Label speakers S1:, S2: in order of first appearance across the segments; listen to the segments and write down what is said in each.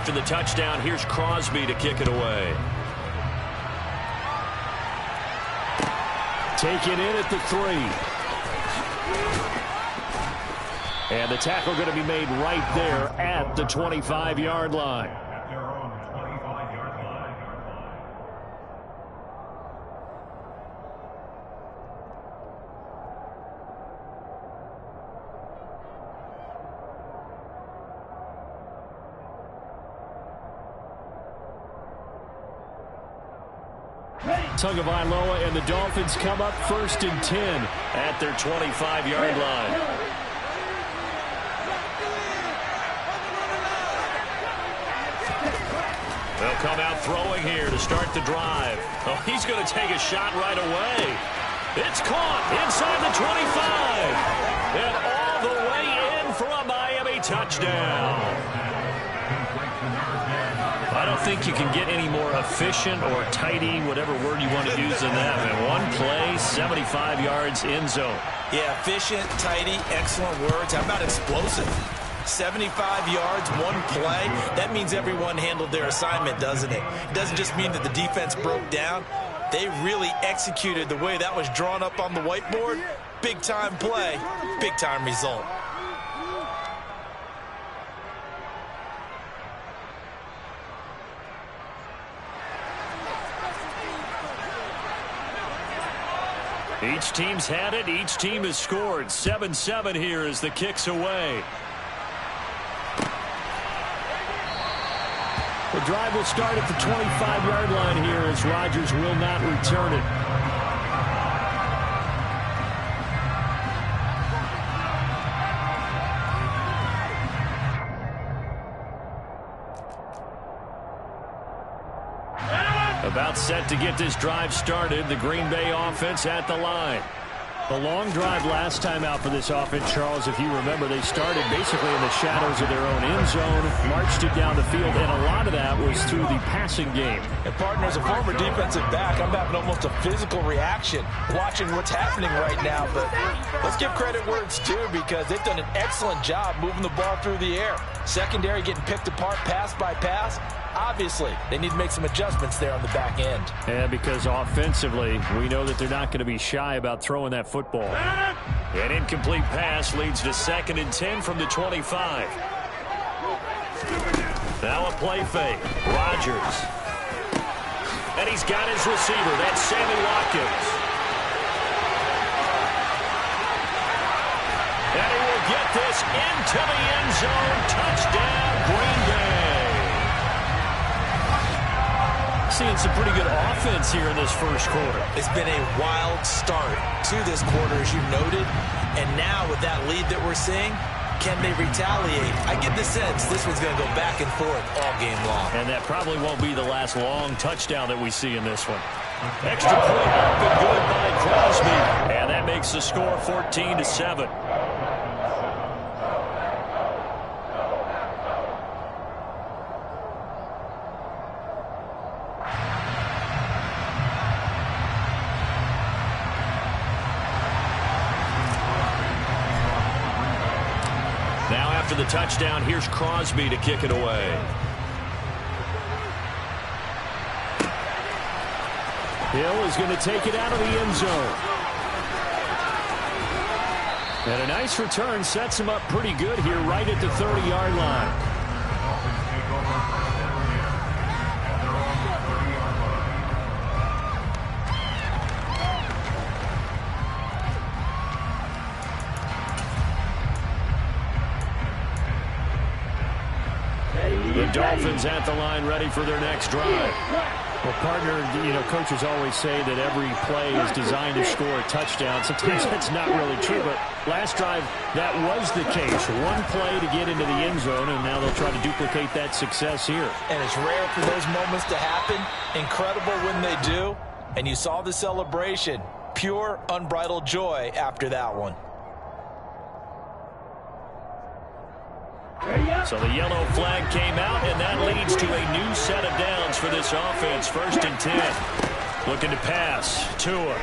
S1: after the touchdown, here's Crosby to kick it away. Taken in at the 3. And the tackle going to be made right there at the 25-yard line. Tagovailoa and the Dolphins come up 1st and 10 at their 25-yard line. They'll come out throwing here to start the drive. Oh, he's going to take a shot right away. It's caught inside the 25. And all the way in for a Miami touchdown. I don't think you can get any more efficient or tidy, whatever word you want to use in that. And one play, 75 yards in zone.
S2: Yeah, efficient, tidy, excellent words. How about explosive? 75 yards, one play. That means everyone handled their assignment, doesn't it? It doesn't just mean that the defense broke down. They really executed the way that was drawn up on the whiteboard. Big-time play, big-time result.
S1: Each team's had it. Each team has scored. 7-7 here as the kick's away. The drive will start at the 25-yard line here as Rodgers will not return it. About set to get this drive started. The Green Bay offense at the line. The long drive last time out for this offense, Charles, if you remember, they started basically in the shadows of their own end zone, marched it down the field, and a lot of that was through the passing game.
S2: And partner, as a former defensive back, I'm having almost a physical reaction watching what's happening right now. But let's give credit where it's due, because they've done an excellent job moving the ball through the air. Secondary getting picked apart pass by pass. Obviously, they need to make some adjustments there on the back end.
S1: Yeah, because offensively, we know that they're not going to be shy about throwing that football. An incomplete pass leads to 2nd and 10 from the 25. Now a play fake. Rodgers. And he's got his receiver. That's Sammy Watkins. And he will get this into the end zone. Touchdown, Green Bay. Seeing some pretty good offense here in this first quarter.
S2: It's been a wild start to this quarter, as you noted. And now with that lead that we're seeing, can they retaliate? I get the sense this one's going to go back and forth all game long.
S1: And that probably won't be the last long touchdown that we see in this one. Extra point up and good by Crosby. And that makes the score 14-7. After the touchdown, here's Crosby to kick it away. Hill is going to take it out of the end zone. And a nice return sets him up pretty good here right at the 30-yard line. The Dolphins at the line ready for their next drive. Well, partner, coaches always say that every play is designed to score a touchdown. Sometimes that's not really true, but last drive, that was the case. One play to get into the end zone, and now they'll try to duplicate that success here.
S2: And it's rare for those moments to happen. Incredible when they do. And you saw the celebration. Pure, unbridled joy after that one.
S1: So the yellow flag came out, and that leads to a new set of downs for this offense. 1st and 10. Looking to pass. Tua.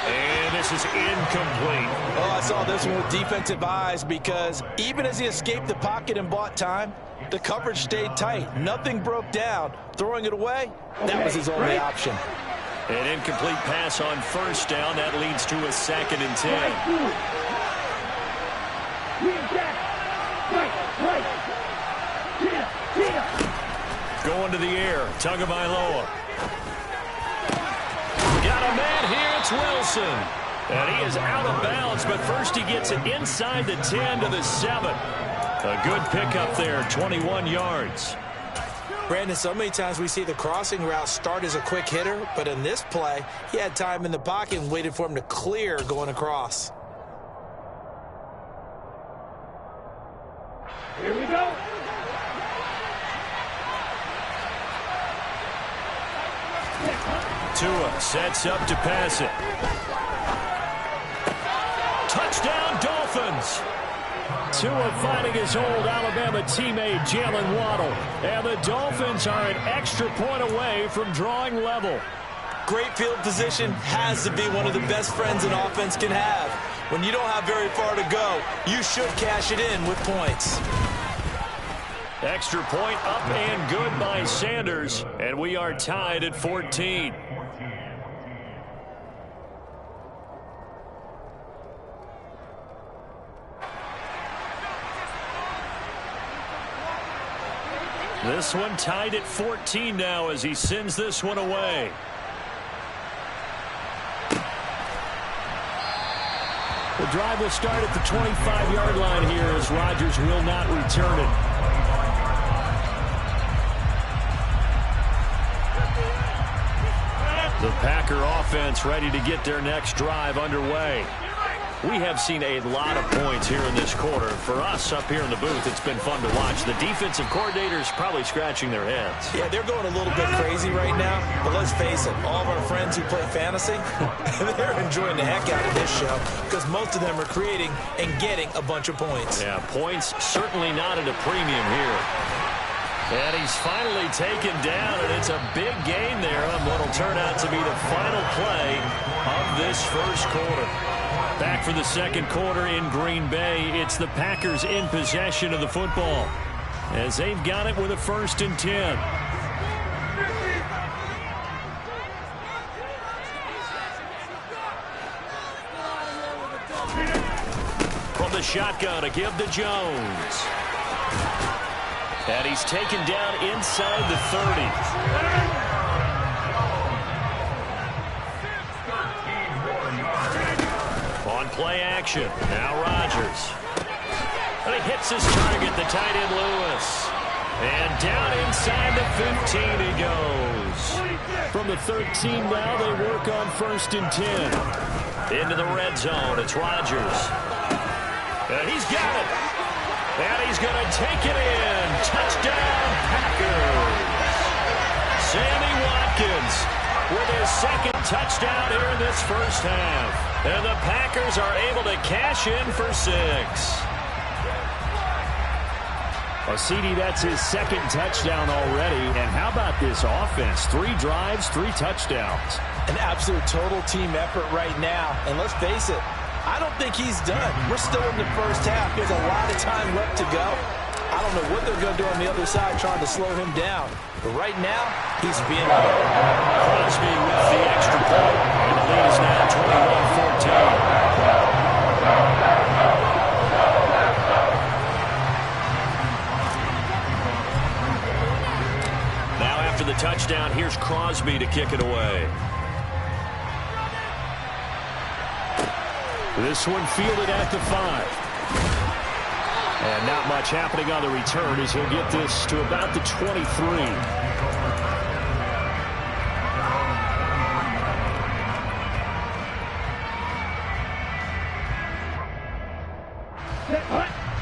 S1: And this This is incomplete.
S2: Oh, I saw this one with defensive eyes because even as he escaped the pocket and bought time, the coverage stayed tight. Nothing broke down. Throwing it away, that was his only option.
S1: An incomplete pass on first down. That leads to a 2nd and 10. Going to the air. Tagovailoa. Got a man here. It's Wilson. And he is out of bounds, but first he gets it inside the 10 to the 7. A good pickup there, 21 yards.
S2: Brandon, so many times we see the crossing route start as a quick hitter, but in this play, he had time in the pocket and waited for him to clear going across.
S3: Here we go.
S1: Tua sets up to pass it. Touchdown, Dolphins. Tua finding his old Alabama teammate Jalen Waddle. And the Dolphins are an extra point away from drawing level.
S2: Great field position has to be one of the best friends an offense can have. When you don't have very far to go, you should cash it in with points.
S1: Extra point up and good by Sanders. And we are tied at 14. This one tied at 14 now as he sends this one away. The drive will start at the 25-yard line here as Rodgers will not return it. The Packer offense ready to get their next drive underway. We have seen a lot of points here in this quarter. For us up here in the booth, it's been fun to watch. The defensive coordinators probably scratching their heads.
S2: Yeah, they're going a little bit crazy right now, but let's face it, all of our friends who play fantasy, they're enjoying the heck out of this show because most of them are creating and getting a bunch of points.
S1: Yeah, points certainly not at a premium here. And he's finally taken down, and it's a big gain there on what will turn out to be the final play of this first quarter. Back for the second quarter in Green Bay. It's the Packers in possession of the football as they've got it with a 1st and 10. From the shotgun, a give to Jones. And he's taken down inside the 30. Play action. Now Rodgers. And he hits his target, the tight end Lewis. And down inside the 15 he goes. From the 13 now they work on 1st and 10. Into the red zone. It's Rodgers. And he's got it. And he's going to take it in. Touchdown Packers. Sammy Watkins with his 2nd touchdown here in this first half. And the Packers are able to cash in for 6. Well, CD, that's his 2nd touchdown already. And how about this offense? 3 drives, 3 touchdowns.
S2: An absolute total team effort right now. And let's face it, I don't think he's done. We're still in the first half. There's a lot of time left to go. I don't know what they're going to do on the other side trying to slow him down. But right now, he's being
S1: Crosby with the extra point. And the lead is now 21-14. Now after the touchdown, here's Crosby to kick it away. This one fielded at the 5. And not much happening on the return as he'll get this to about the 23.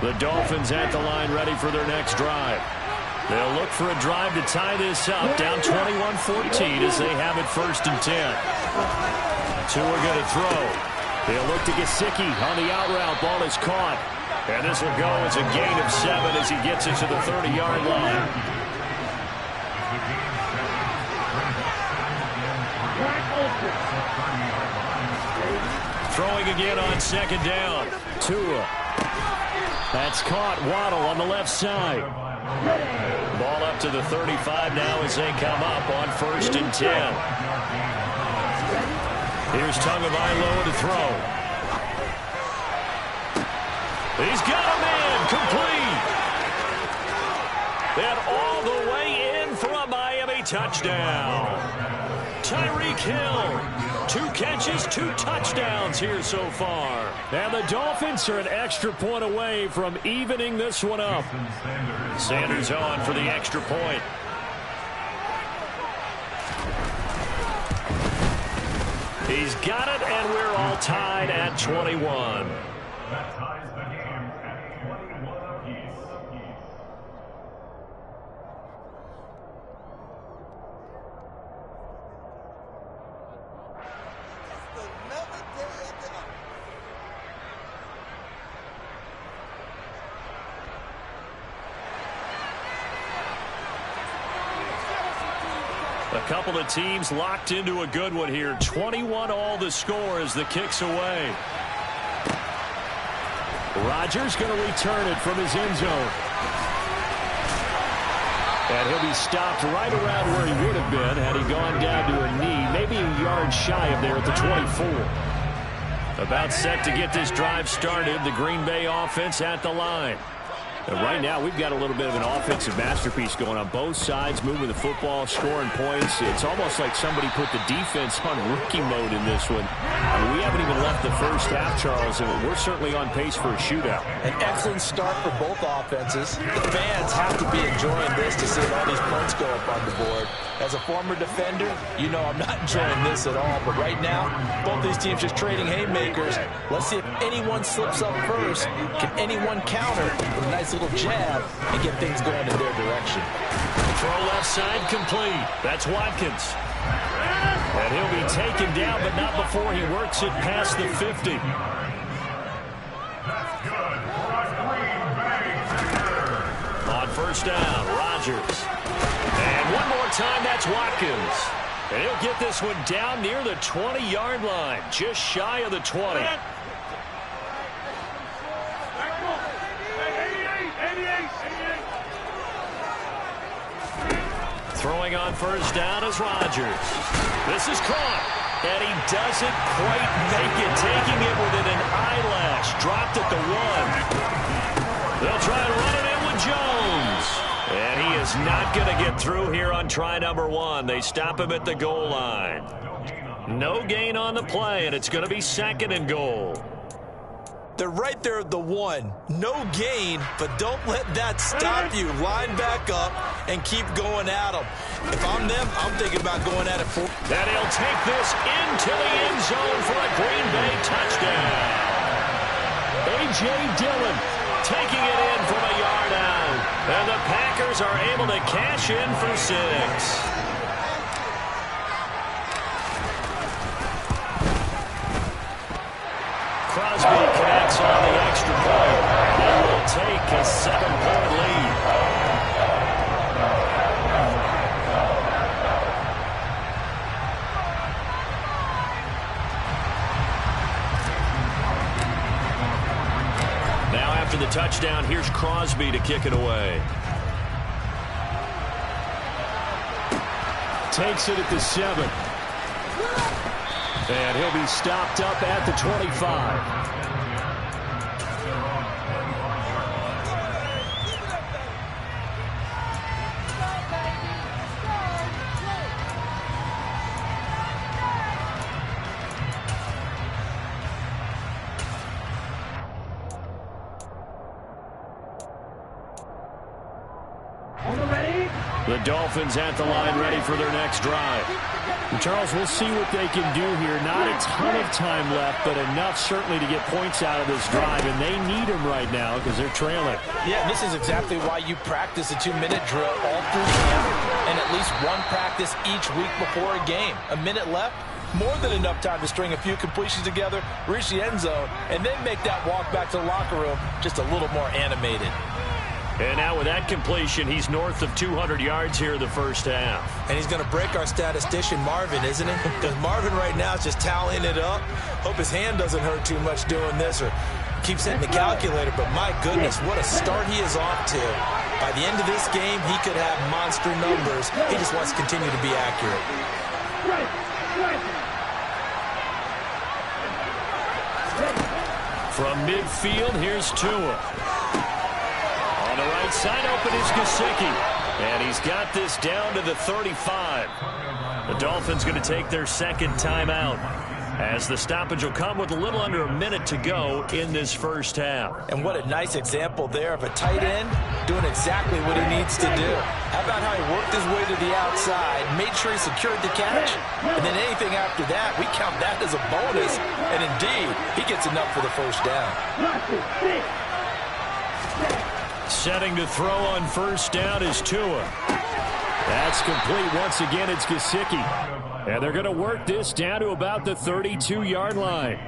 S1: The Dolphins at the line ready for their next drive. They'll look for a drive to tie this up, down 21-14 as they have it 1st and 10. 2 are going to throw. They'll look to Gesicki on the out route. Ball is caught. And this will go as a gain of 7 as he gets it to the 30-yard line. Throwing again on second down. Tua. That's caught. Waddle on the left side. Ball up to the 35 now as they come up on 1st and 10. Here's Tagovailoa to throw. He's got him in. Complete. And all the way in for a Miami touchdown. Tyreek Hill. 2 catches, 2 touchdowns here so far. And the Dolphins are an extra point away from evening this one up. Sanders on for the extra point. He's got it, and we're all tied at 21.
S3: That ties the game at 21 apiece.
S1: A couple of teams locked into a good one here. 21 all the score as the kick's away. Rodgers going to return it from his end zone. And he'll be stopped right around where he would have been had he gone down to a knee, maybe a yard shy of there at the 24. About set to get this drive started, the Green Bay offense at the line. And right now, we've got a little bit of an offensive masterpiece going on both sides, moving the football, scoring points. It's almost like somebody put the defense on rookie mode in this one. I mean, we haven't even left the first half, Charles, and we're certainly on pace for a shootout.
S2: An excellent start for both offenses. The fans have to be enjoying this to see all these points go up on the board. As a former defender, you know I'm not enjoying this at all. But right now, both these teams just trading haymakers. Let's see if anyone slips up first. Can anyone counter with a nice little jab and get things going in their direction?
S1: Throw left side complete. That's Watkins. And he'll be taken down, but not before he works it past the 50.
S3: That's good for a Green Bay Packer.
S1: On 1st down, Rodgers. And one more time, that's Watkins. And he'll get this one down near the 20-yard line, just shy of the 20. Throwing on 1st down is Rodgers. This is caught. And he doesn't quite make it, taking it within an eyelash. Dropped at the 1. They'll try to run it in with Jones. And he is not going to get through here on try number 1. They stop him at the goal line. No gain on the play, and it's going to be 2nd and goal.
S2: They're right there at the 1. No gain, but don't let that stop you. Line back up and keep going at them. If I'm them, I'm thinking about going at it for.
S1: And he'll take this into the end zone for a Green Bay touchdown. A.J. Dillon taking it in from a yard out. And the Packers are able to cash in for 6. Crosby connects on the extra point. They will take a 7-point lead. Now after the touchdown, here's Crosby to kick it away. Takes it at the 7. And he'll be stopped up at the 25. The Dolphins at the line ready for their next drive. And Charles, we'll see what they can do here. Not a ton of time left, but enough certainly to get points out of this drive, and they need them right now because they're trailing.
S2: Yeah, this is exactly why you practice a 2-minute drill all through camp and at least one practice each week before a game. A minute left, more than enough time to string a few completions together, reach the end zone, and then make that walk back to the locker room just a little more animated.
S1: And now with that completion, he's north of 200 yards here in the first half.
S2: And he's going to break our statistician, Marvin, isn't he? Because Marvin right now is just tallying it up. Hope his hand doesn't hurt too much doing this or keeps hitting the calculator. But my goodness, what a start he is off to. By the end of this game, he could have monster numbers. He just wants to continue to be accurate.
S1: From midfield, here's Tua. On the right side, open is Gesicki. And he's got this down to the 35. The Dolphins going to take their second timeout, as the stoppage will come with a little under a minute to go in this first half.
S2: And what a nice example there of a tight end doing exactly what he needs to do. How about how he worked his way to the outside, made sure he secured the catch, and then anything after that, we count that as a bonus. And indeed, he gets enough for the first down.
S1: Setting to throw on first down is Tua. That's complete. Once again, it's Gesicki. And they're going to work this down to about the 32-yard line.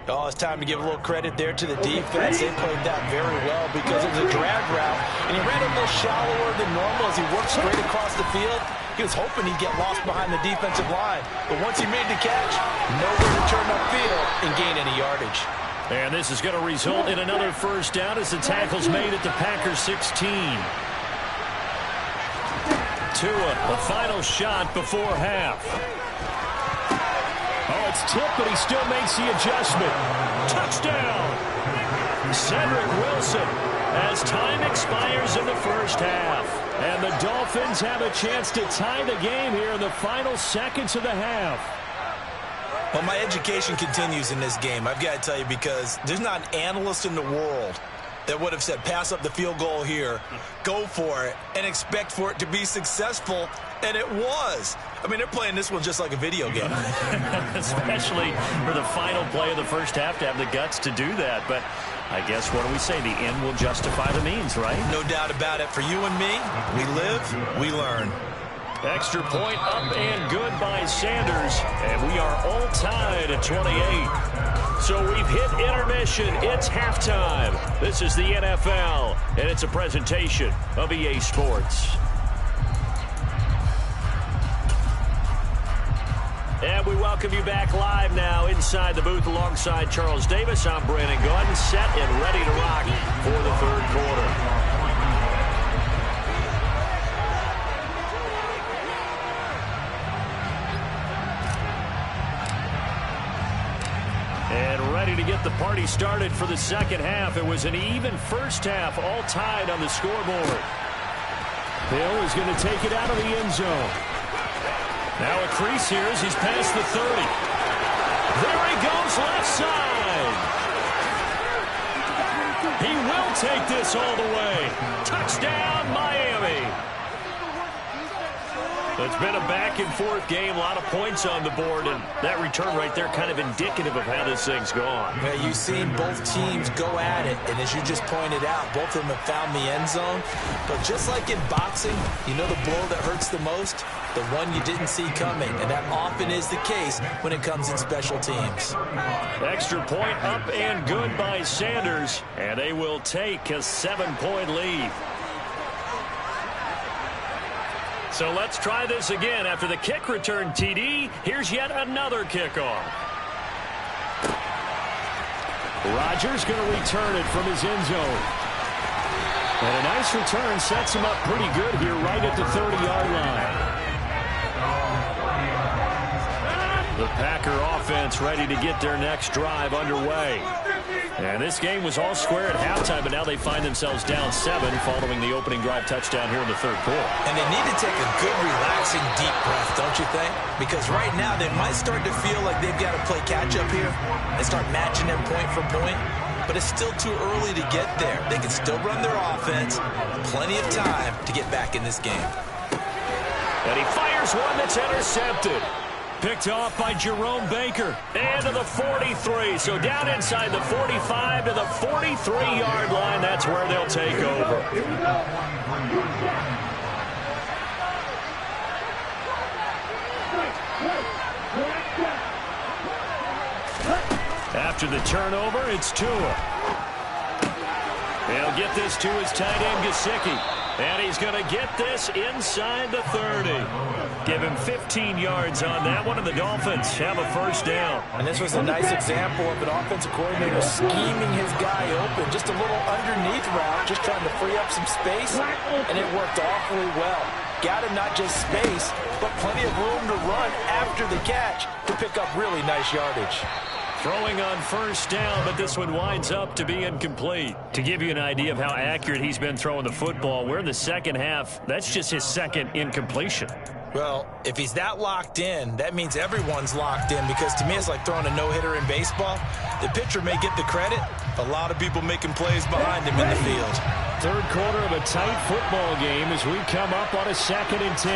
S2: Oh, it's time to give a little credit there to the defense. They played that very well because it was a drag route, and he ran a little shallower than normal as he worked straight across the field. He was hoping he'd get lost behind the defensive line, but once he made the catch, nowhere to turn upfield and gain any yardage.
S1: And this is going to result in another first down as the tackle's made at the Packers 16. Tua, the final shot before half. Oh, it's tipped, but he still makes the adjustment. Touchdown! Cedric Wilson, as time expires in the first half. And the Dolphins have a chance to tie the game here in the final seconds of the half.
S2: Well, my education continues in this game, I've got to tell you, because there's not an analyst in the world that would have said pass up the field goal here, go for it, and expect for it to be successful, and it was. I mean, they're playing this one just like a video game.
S1: Especially for the final play of the first half to have the guts to do that. But I guess, what do we say? The end will justify the means, right?
S2: No doubt about it. For you and me, we live, we learn.
S1: Extra point up and good by Sanders. And we are all tied at 28. So we've hit intermission. It's halftime. This is the NFL, and it's a presentation of EA Sports. And we welcome you back live now inside the booth alongside Charles Davis. I'm Brandon Gaudin, set and ready to rock for the third quarter. And ready to get the party started for the second half. It was an even first half, all tied on the scoreboard. Hill is going to take it out of the end zone. Now a crease here as he's past the 30. There he goes, left side. He will take this all the way. Touchdown, Miami. It's been a back-and-forth game, a lot of points on the board, and that return right there kind of indicative of how this thing's gone.
S2: Yeah, you've seen both teams go at it, and as you just pointed out, both of them have found the end zone. But just like in boxing, you know the blow that hurts the most? The one you didn't see coming, and that often is the case when it comes in special teams.
S1: Extra point up and good by Sanders, and they will take a 7-point lead. So let's try this again. After the kick return TD, here's yet another kickoff. Rodgers going to return it from his end zone. And a nice return sets him up pretty good here right at the 30-yard line. The Packer offense ready to get their next drive underway. And this game was all square at halftime, but now they find themselves down 7 following the opening drive touchdown here in the third quarter.
S2: And they need to take a good, relaxing, deep breath, don't you think? Because right now they might start to feel like they've got to play catch-up here and start matching them point for point. But it's still too early to get there. They can still run their offense. Plenty of time to get back in this game.
S1: And he fires one that's intercepted. Picked off by Jerome Baker. And to the 43. So down inside the 45 to the 43-yard line. That's where they'll take over. After the turnover, it's Tua. He'll get this to his tight end, Gesicki. And he's going to get this inside the 30. Give him 15 yards on that one, and the Dolphins have a first down.
S2: And this was a nice example of an offensive coordinator scheming his guy open. Just a little underneath route, just trying to free up some space, and it worked awfully well. Got him not just space, but plenty of room to run after the catch to pick up really nice yardage.
S1: Throwing on first down, but this one winds up to be incomplete. To give you an idea of how accurate he's been throwing the football, we're in the second half. That's just his second incompletion.
S2: Well, if he's that locked in, that means everyone's locked in, because to me it's like throwing a no-hitter in baseball. The pitcher may get the credit, a lot of people making plays behind him in the field.
S1: Third quarter of a tight football game as we come up on a 2nd and 10.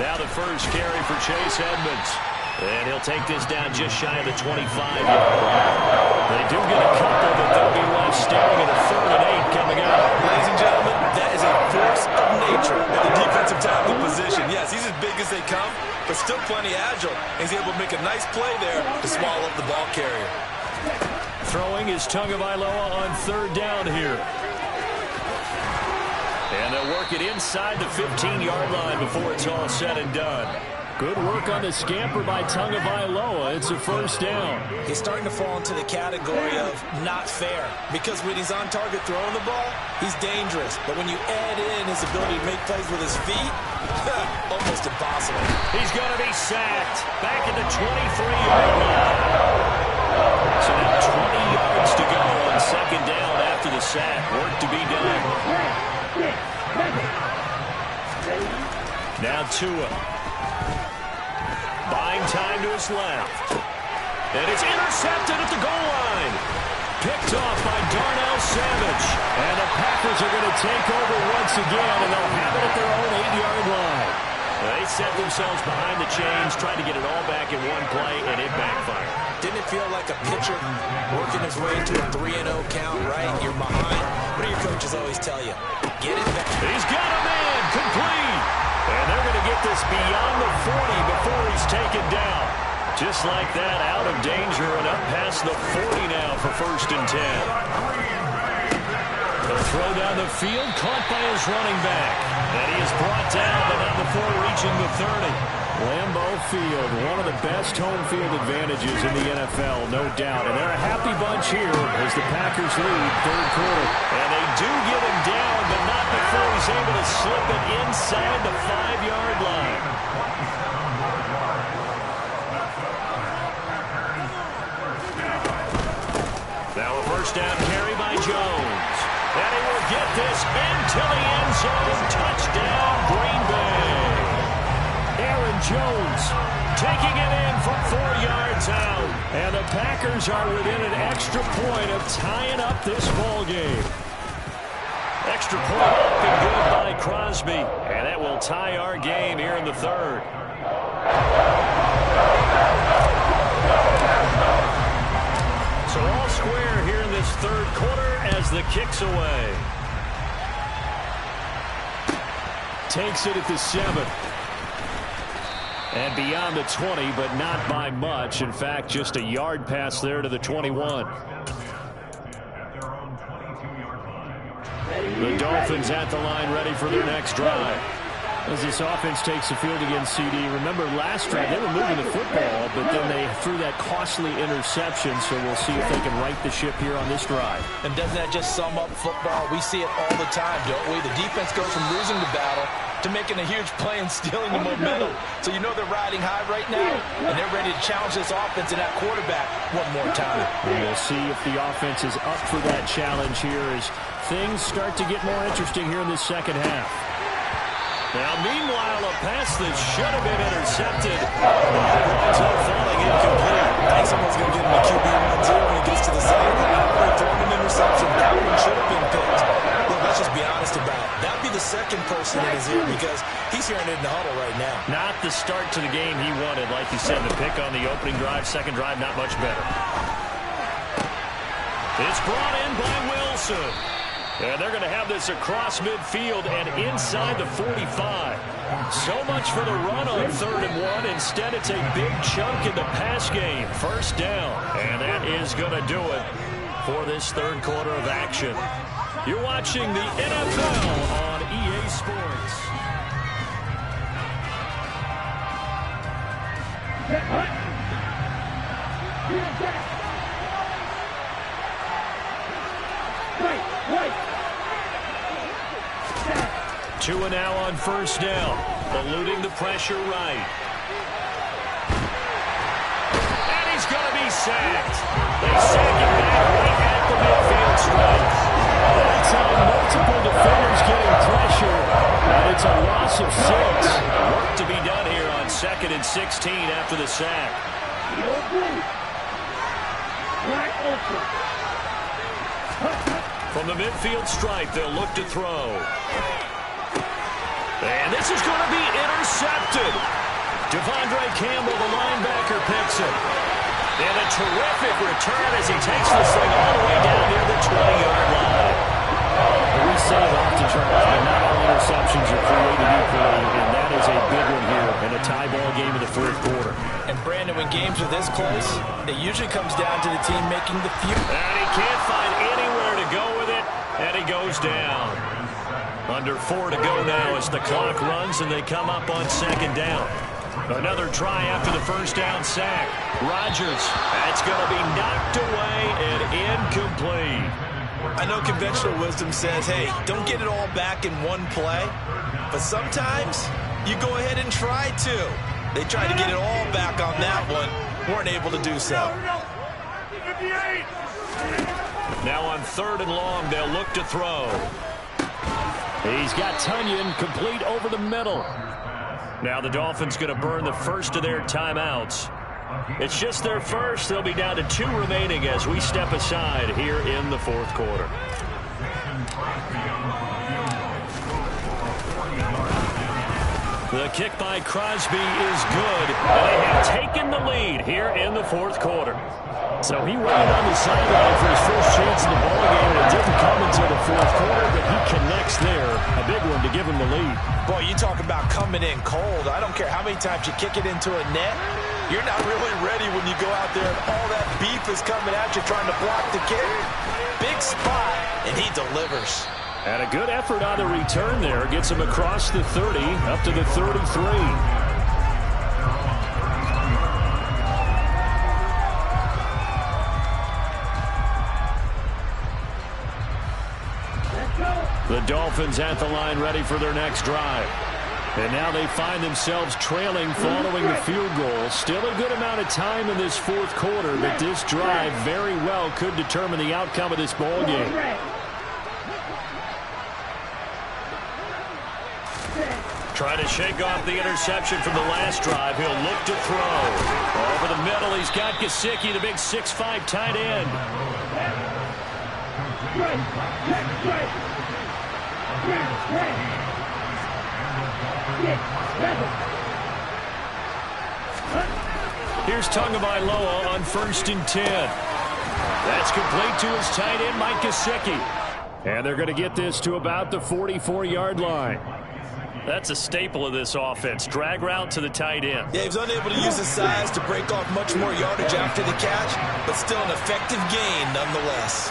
S1: Now the first carry for Chase Edmonds. And he'll take this down just shy of the 25-yard line. They do get a couple, but they'll be left standing at a 3rd and 8 coming up.
S2: Ladies and gentlemen, that is a force of nature at the defensive tackle position. Yes, he's as big as they come, but still plenty agile. He's able to make a nice play there to swallow up the ball carrier.
S1: Throwing is Tagovailoa on 3rd down here. And they'll work it inside the 15-yard line before it's all said and done. Good work on the scamper by Tagovailoa. It's a first down.
S2: He's starting to fall into the category of not fair, because when he's on target throwing the ball, he's dangerous. But when you add in his ability to make plays with his feet, almost impossible.
S1: He's going to be sacked back at the 23-yard line. So now 20 yards to go on 2nd down after the sack. Work to be done. Now Tua. Buying time to his left. And it's intercepted at the goal line. Picked off by Darnell Savage. And the Packers are going to take over once again, and they'll have it at their own 8-yard line. They set themselves behind the chains, trying to get it all back in one play, and it backfired.
S2: Didn't it feel like a pitcher working his way to a 3-0 count, right? You're behind. What do your coaches always tell you? Get it back.
S1: He's got a man. Complete. And they're going to get this beyond the 40 before he's taken down. Just like that, out of danger and up past the 40 now for 1st and 10. They'll throw down the field, caught by his running back. And he is brought down, but not before reaching the 30. Lambeau Field, one of the best home field advantages in the NFL, no doubt. And they're a happy bunch here as the Packers lead 3rd quarter. And they do get him down, but not before he's able to slip it inside the 5-yard line. Now a first down carry by Jones. And he will get this into the end zone. Touchdown, Green Bay. Aaron Jones taking it in from 4 yards out. And the Packers are within an extra point of tying up this ball game. Extra point up and good by Crosby. And that will tie our game here in the 3rd. So all square here in this 3rd quarter as the kick's away. Takes it at the 7. And beyond the 20, but not by much. In fact, just a yard pass there to the 21. The Dolphins at the line ready for their next drive. As this offense takes the field against CD. Remember, last drive they were moving the football, but then they threw that costly interception, so we'll see if they can right the ship here on this drive.
S2: And doesn't that just sum up football? We see it all the time, don't we? The defense goes from losing the battle to making a huge play and stealing the momentum. So you know they're riding high right now, and they're ready to challenge this offense and that quarterback one more time.
S1: And we'll see if the offense is up for that challenge here as things start to get more interesting here in this 2nd half. Now, meanwhile, a pass that should have been intercepted. Winds up falling incomplete.
S2: I think someone's going to get him a QB1-0 when he gets to the sideline. They're throwing an interception. That one should have been picked. Look, let's just be honest about it. That would be the second person in his ear because he's hearing it in the huddle right now.
S1: Not the start to the game he wanted. Like you said, the pick on the opening drive, 2nd drive, not much better. It's brought in by Wilson. And they're going to have this across midfield and inside the 45. So much for the run on 3rd and 1. Instead, it's a big chunk in the pass game. First down. And that is going to do it. for this third quarter of action. You're watching the NFL on EA Sports. Two and now on first down, eluding the pressure right. And he's going to be sacked. They sack him back right at the midfield stripe. That's how multiple defenders getting pressure, and it's a loss of 6. Work to be done here on 2nd and 16 after the sack. From the midfield stripe, they'll look to throw. And this is going to be intercepted. Devondre Campbell, the linebacker, picks it. And a terrific return as he takes this thing all the way down near the 20-yard line. We say it oftentimes, but not all interceptions are created equally, and that is a big one here in a tie ball game in the fourth quarter.
S2: And, Brandon, when games are this close, it usually comes down to the team making the few.
S1: And he can't find anywhere to go with it, and he goes down. Under 4 to go now as the clock runs and they come up on 2nd down. Another try after the first down sack. Rodgers, that's going to be knocked away and incomplete.
S2: I know conventional wisdom says, hey, don't get it all back in one play. But sometimes you go ahead and try to. They tried to get it all back on that one. Weren't able to do so.
S1: Now on 3rd and long, they'll look to throw. He's got Tunyon complete over the middle. Now the Dolphins going to burn the first of their timeouts. It's just their first. They'll be down to 2 remaining as we step aside here in the fourth quarter. The kick by Crosby is good. And they have taken the lead here in the fourth quarter. So he waited on the sideline for his first chance in the ballgame, and it didn't come until the fourth quarter, but he connects there. A big one to give him the lead.
S2: Boy, you talk about coming in cold. I don't care how many times you kick it into a net. You're not really ready when you go out there and all that beef is coming at you trying to block the kick. Big spot, and he delivers.
S1: And a good effort on the return there. Gets him across the 30, up to the 33. The Dolphins at the line ready for their next drive. And now they find themselves trailing following the field goal. Still a good amount of time in this fourth quarter, but this drive very well could determine the outcome of this ball game. Trying to shake off the interception from the last drive. He'll look to throw. Over the middle, he's got Gesicki, the big 6'5" tight end. Here's Tagovailoa on 1st and 10. That's complete to his tight end, Mike Gesicki. And they're going to get this to about the 44-yard line. That's a staple of this offense. Drag route to the tight end.
S2: Yeah, he was unable to use his size to break off much more yardage after the catch, but still an effective gain nonetheless.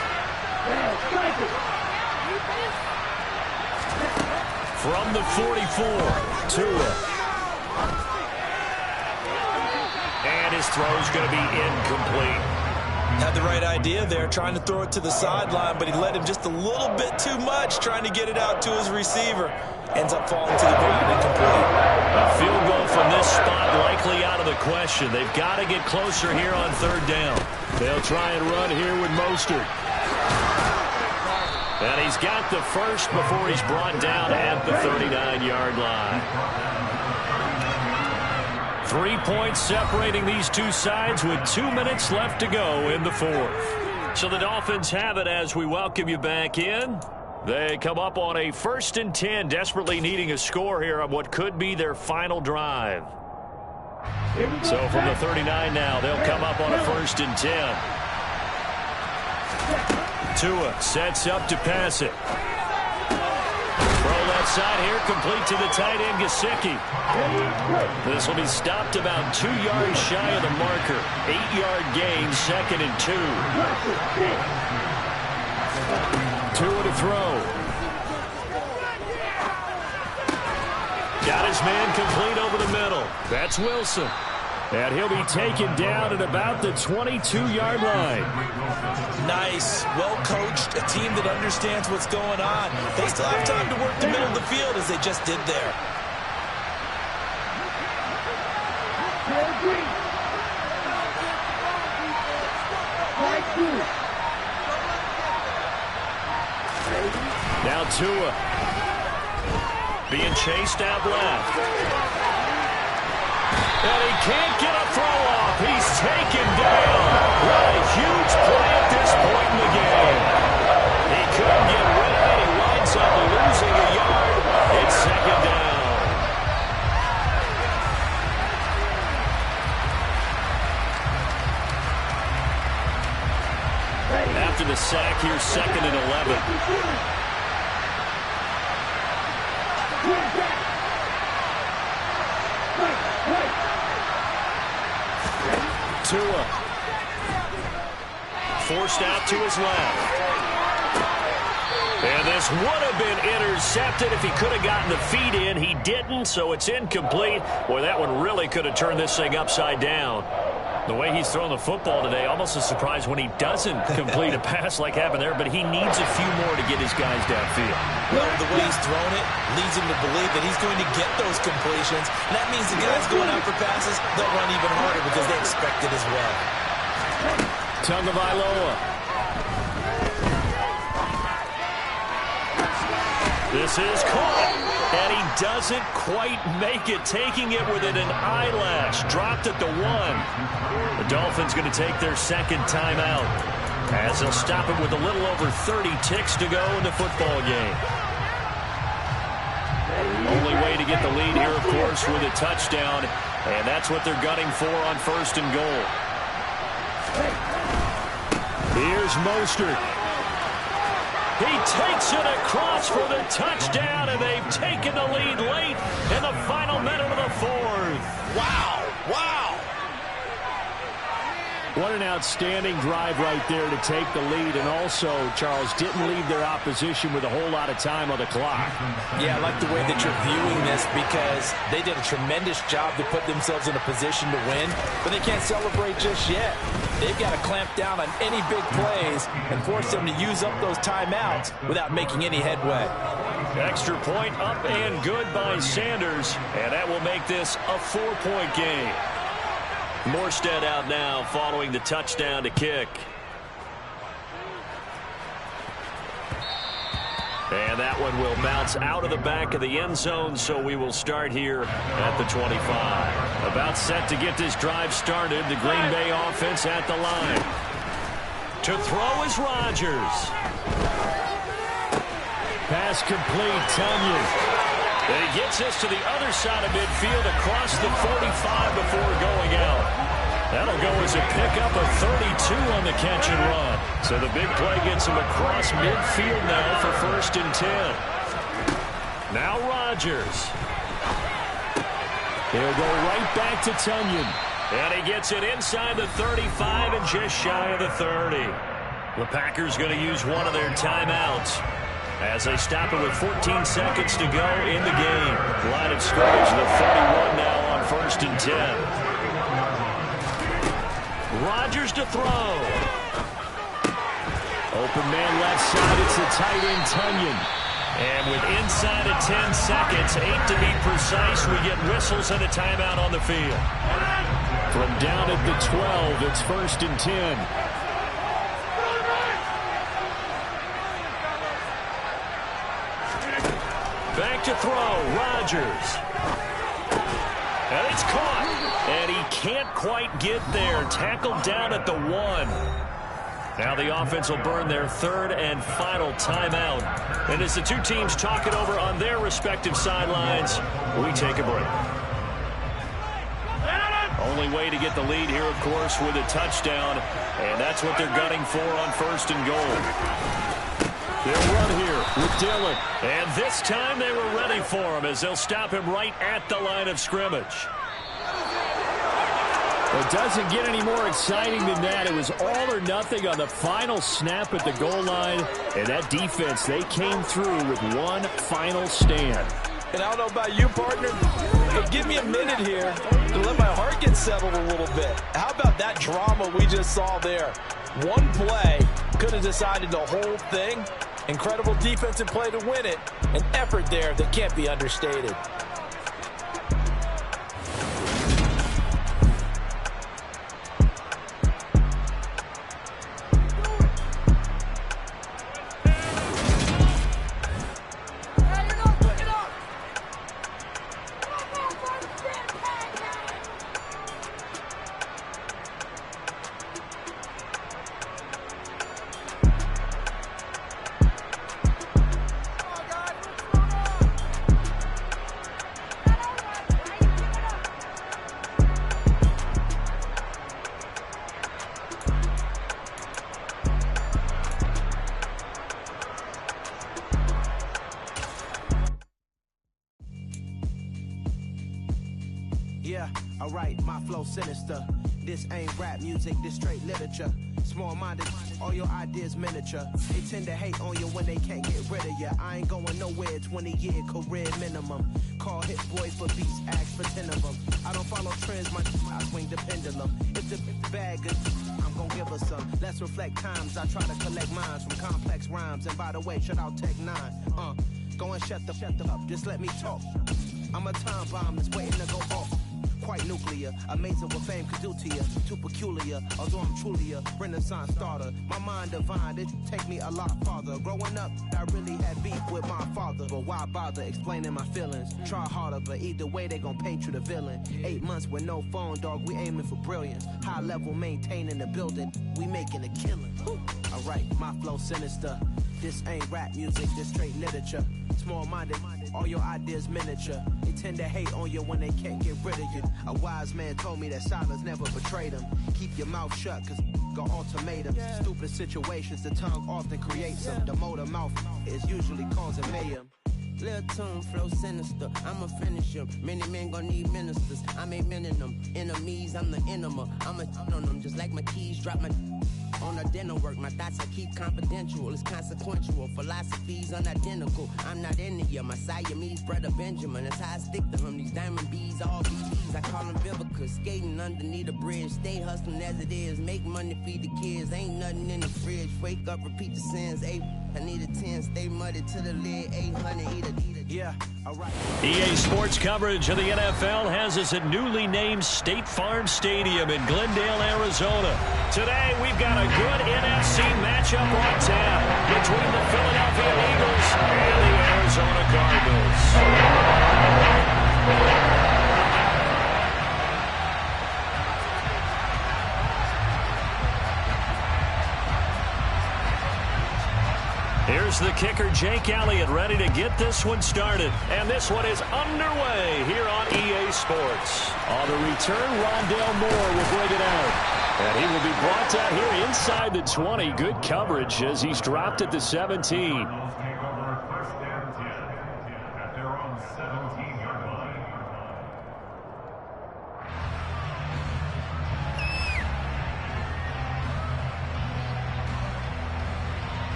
S1: From the 44, Tua. And his throw's going to be incomplete.
S2: Had the right idea there, trying to throw it to the sideline, but he led him just a little bit too much, trying to get it out to his receiver. Ends up falling to the ground incomplete.
S1: A field goal from this spot likely out of the question. They've got to get closer here on 3rd down. They'll try and run here with Mostert. And he's got the first before he's brought down at the 39-yard line. 3 points separating these two sides with 2 minutes left to go in the fourth. So the Dolphins have it as we welcome you back in. They come up on a 1st and 10, desperately needing a score here on what could be their final drive. So from the 39 now, they'll come up on a 1st and 10. Tua sets up to pass it. Throw left side here, complete to the tight end, Gesicki. This will be stopped about 2 yards shy of the marker. 8-yard gain, 2nd and 2. Tua to throw. Got his man complete over the middle. That's Wilson. And he'll be taken down at about the 22-yard line.
S2: Nice, well-coached, a team that understands what's going on. They still have time to work the middle of the field as they just did there.
S1: Now Tua being chased out left. And he can't get a throw off. He's taken down. What a huge play at this point in the game. He couldn't get rid of it. He winds up losing a yard. It's 2nd down. After the sack, here's 2nd and 11. Tua forced out to his left. And this would have been intercepted if he could have gotten the feet in. He didn't, so it's incomplete. Boy, that one really could have turned this thing upside down. The way he's thrown the football today, almost a surprise when he doesn't complete a pass like happened there, but he needs a few more to get his guys downfield.
S2: Well, the way he's thrown it leads him to believe that he's going to get those completions. And that means the guys going out for passes, they'll run even harder because they expect it as well.
S1: Tagovailoa. This is caught. And he doesn't quite make it, taking it within an eyelash. Dropped at the 1. The Dolphins going to take their 2nd timeout as they'll stop it with a little over 30 ticks to go in the football game. Only way to get the lead here, of course, with a touchdown, and that's what they're gunning for on 1st and goal. Here's Mostert. He takes it across for the touchdown, and they've taken the lead late in the final minute of the 4th.
S2: Wow, wow.
S1: What an outstanding drive right there to take the lead, and also, Charles, didn't leave their opposition with a whole lot of time on the clock.
S2: Yeah, I like the way that you're viewing this because they did a tremendous job to put themselves in a position to win, but they can't celebrate just yet. They've got to clamp down on any big plays and force them to use up those timeouts without making any headway.
S1: Extra point up and good by Sanders, and that will make this a 4-point game. Morstead out now following the touchdown to kick. And that one will bounce out of the back of the end zone, so we will start here at the 25. About set to get this drive started. The Green Bay offense at the line. To throw is Rodgers. Pass complete, Tunyon. And he gets this to the other side of midfield across the 45 before going out. That'll go as a pickup of 32 on the catch and run. So the big play gets him across midfield now for 1st and 10. Now Rodgers. He'll go right back to Tunyon. And he gets it inside the 35 and just shy of the 30. The Packers going to use one of their timeouts as they stop it with 14 seconds to go in the game. Line of scrimmage, the 41 now on 1st and 10. Rodgers to throw. Open man left side, it's the tight end Tunyon. And with inside of 10 seconds, 8 to be precise, we get whistles and a timeout on the field. From down at the 12, it's 1st and 10. Back to throw, Rodgers. And it's caught. And he can't quite get there. Tackled down at the 1. Now the offense will burn their 3rd and final timeout. And as the two teams talk it over on their respective sidelines, we take a break. Only way to get the lead here, of course, with a touchdown. And that's what they're gunning for on 1st and goal. They'll run here with Dillon. And this time they were ready for him as they'll stop him right at the line of scrimmage. It doesn't get any more exciting than that. It was all or nothing on the final snap at the goal line. And that defense, they came through with one final stand.
S2: And I don't know about you, partner, but give me a minute here to let my heart get settled a little bit. How about that drama we just saw there? One play could have decided the whole thing. Incredible defensive play to win it. An effort there that can't be understated.
S4: Yeah, alright, my flow sinister. This ain't rap music, this straight literature. Small-minded, all your ideas miniature. They tend to hate on you when they can't get rid of you. I ain't going nowhere, 20-year career minimum. Call hit boy for beats, ask for 10 of them. I don't follow trends, I swing the pendulum. If the bag good, I'm gonna give her some. Let's reflect times, I try to collect minds from complex rhymes. And by the way, shout out Tech 9. Go and shut the up, just let me talk. I'm a time bomb that's waiting to go off. Quite nuclear, amazing what fame could do to you. Too peculiar, although I'm truly a renaissance starter. My mind divine, it take me a lot farther. Growing up, I really had beef with my father. But why bother explaining my feelings? Try harder, but either way they gon' paint you the villain. 8 months with no phone, dog, we aiming for brilliance. High level maintaining the building, we making a killing. Alright, my flow sinister. This ain't rap music, this straight literature. Small-minded, all your ideas miniature. They tend to hate on you when they can't get rid of you. A wise man told me that silence never betrayed him. Keep your mouth shut, cause got ultimatums. Stupid situations, the tongue often creates them. The motor mouth is usually causing mayhem.
S5: Lil' tune, flow sinister, I'ma finish him. Many men gon' need ministers, I'm a men in them. Enemies, I'm the enema. I'ma on them, just like my keys, drop my on a dinner work. My thoughts I keep confidential, it's consequential. Philosophies unidentical, I'm not in it yet. My Siamese brother Benjamin, that's how I stick to him. These diamond bees, all BBs, I call them Vivica. Skating underneath a bridge, stay hustling as it is. Make money, feed the kids, ain't nothing in the fridge. Wake up, repeat the sins, I need a 10, stay muddy to the lid, 800, eat a.
S4: Yeah, alright.
S1: EA Sports coverage of the NFL has us at newly named State Farm Stadium in Glendale, Arizona. Today, we've got a good NFC matchup on tap between the Philadelphia Eagles and the Arizona Cardinals. Here's the kicker, Jake Elliott, ready to get this one started. And this one is underway here on EA Sports. On the return, Rondale Moore will bring it out. And he will be brought down here inside the 20. Good coverage as he's dropped at the 17.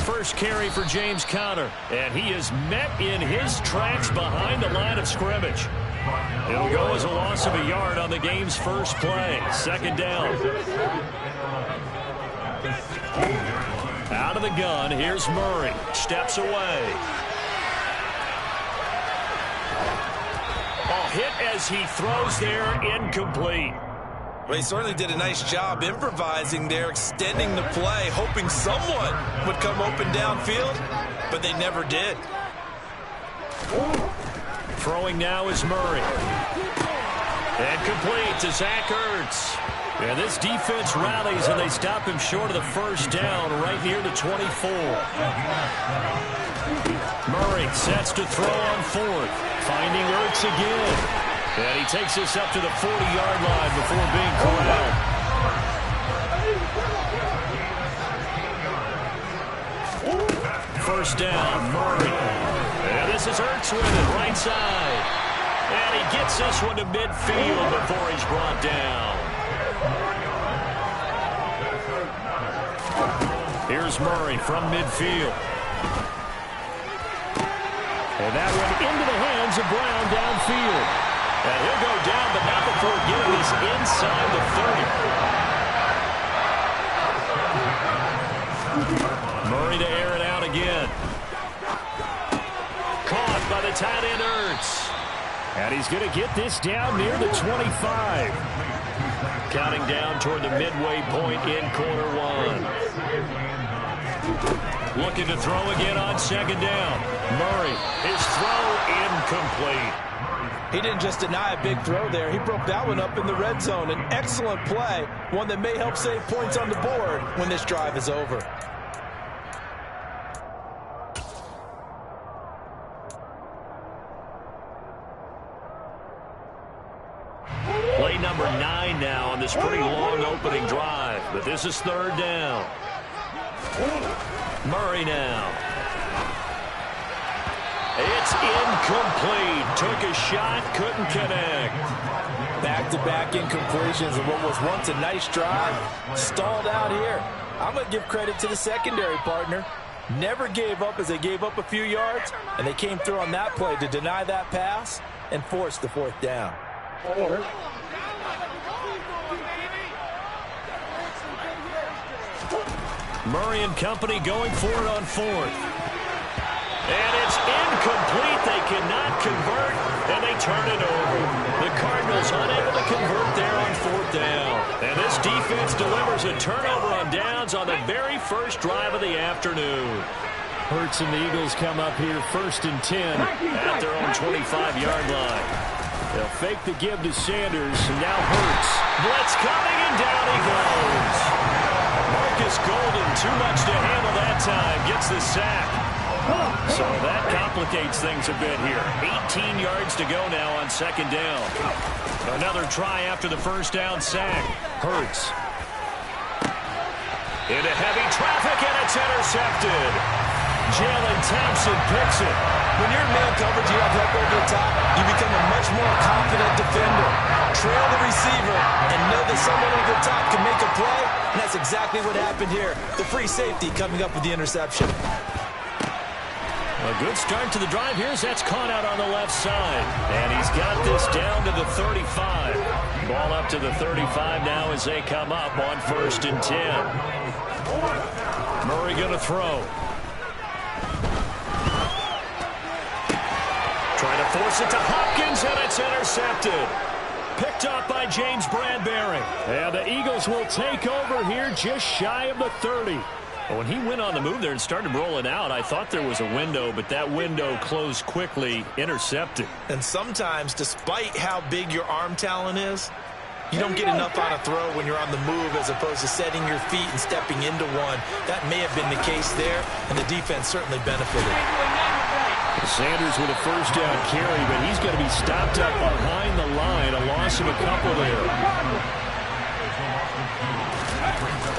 S1: First carry for James Conner, and he is met in his tracks behind the line of scrimmage. It'll go as a loss of a yard on the game's first play. Second down. Out of the gun, here's Murray. Steps away. A hit as he throws there, incomplete.
S2: Well, he certainly did a nice job improvising there, extending the play, hoping someone would come open downfield, but they never did.
S1: Throwing now is Murray. And complete to Zach Ertz. And this defense rallies, and they stop him short of the first down right near the 24. Murray sets to throw on fourth. Finding Ertz again. And he takes this up to the 40-yard line before being corralled. First down, Murray. And this is Ertz with it, right side. And he gets this one to midfield before he's brought down. Here's Murray from midfield. And that one into the hands of Brown downfield. And he'll go down, but not before getting this inside the 30. Murray to air it out again. Caught by the tight end Ertz. And he's going to get this down near the 25. Counting down toward the midway point in quarter one. Looking to throw again on second down. Murray, his throw incomplete.
S2: He didn't just deny a big throw there. He broke that one up in the red zone. An excellent play, one that may help save points on the board when this drive is over.
S1: Play number 9 now on this pretty long opening drive. But this is third down. Murray now. It's incomplete. Took a shot, couldn't connect.
S2: Back-to-back incompletions of what was once a nice drive. Stalled out here. I'm going to give credit to the secondary partner. Never gave up as they gave up a few yards, and they came through on that play to deny that pass and force the fourth down.
S1: Murray and company going for it on fourth. And it's incomplete. They cannot convert, and they turn it over. The Cardinals unable to convert there on fourth down. And this defense delivers a turnover on downs on the very first drive of the afternoon. Hurts and the Eagles come up here first and 10 at their own 25-yard line. They'll fake the give to Sanders, and now Hurts. Blitz coming, and down he goes. Marcus Golden, too much to handle that time, gets the sack. So that complicates things a bit here. 18 yards to go now on second down. Another try after the first down sack. Hurts. Into heavy traffic, and it's intercepted. Jalen Thompson picks it.
S2: When you're in man coverage, you have help over the top, you become a much more confident defender. Trail the receiver and know that someone over the top can make a play, and that's exactly what happened here. The free safety coming up with the interception.
S1: A good start to the drive here as that's caught out on the left side. And he's got this down to the 35. Ball up to the 35 now as they come up on first and 10. Murray going to throw. Trying to force it to Hopkins, and it's intercepted. Picked up by James Bradbury. And the Eagles will take over here just shy of the 30. When he went on the move there and started rolling out, I thought there was a window, but that window closed quickly, intercepted.
S2: And sometimes, despite how big your arm talent is, you don't get enough on a throw when you're on the move as opposed to setting your feet and stepping into one. That may have been the case there, and the defense certainly benefited.
S1: Sanders with a first down carry, but he's going to be stopped up behind the line. A loss of a couple there.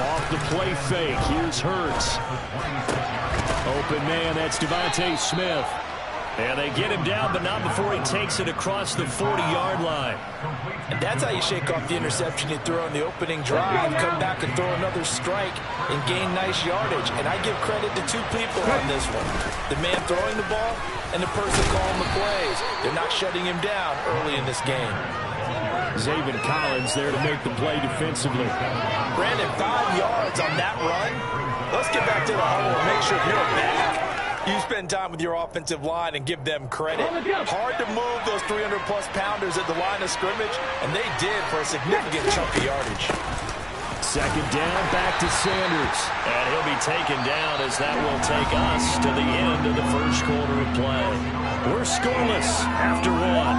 S1: Off the play fake. Here's Hurts. Open man, that's Devontae Smith. And they get him down, but not before he takes it across the 40-yard line.
S2: And that's how you shake off the interception you throw in the opening drive. Come back and throw another strike and gain nice yardage. And I give credit to two people on this one. The man throwing the ball and the person calling the plays. They're not shutting him down early in this game.
S1: Zaven Collins there to make the play defensively.
S2: Brandon, 5 yards on that run. Let's get back to the huddle and make sure you're back. You spend time with your offensive line and give them credit. Hard to move those 300-plus pounders at the line of scrimmage, and they did for a significant chunk of yardage.
S1: Second down, back to Sanders. And he'll be taken down as that will take us to the end of the first quarter of play. We're scoreless after one.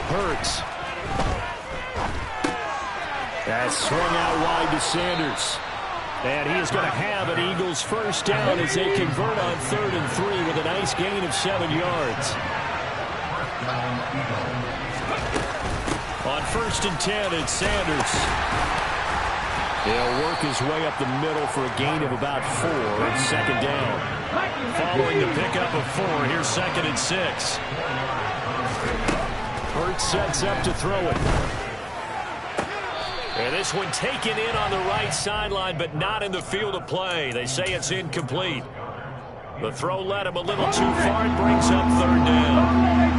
S1: Hurts. That's swung out wide to Sanders. And he is going to have an Eagles first down as they convert on 3rd and 3 with a nice gain of 7 yards. On 1st and 10, it's Sanders. He'll work his way up the middle for a gain of about 4 and 2nd down. Following the pickup of 4, here's 2nd and 6. Hurts sets up to throw it. And this one taken in on the right sideline, but not in the field of play. They say it's incomplete. The throw led him a little too far. It brings up 3rd down.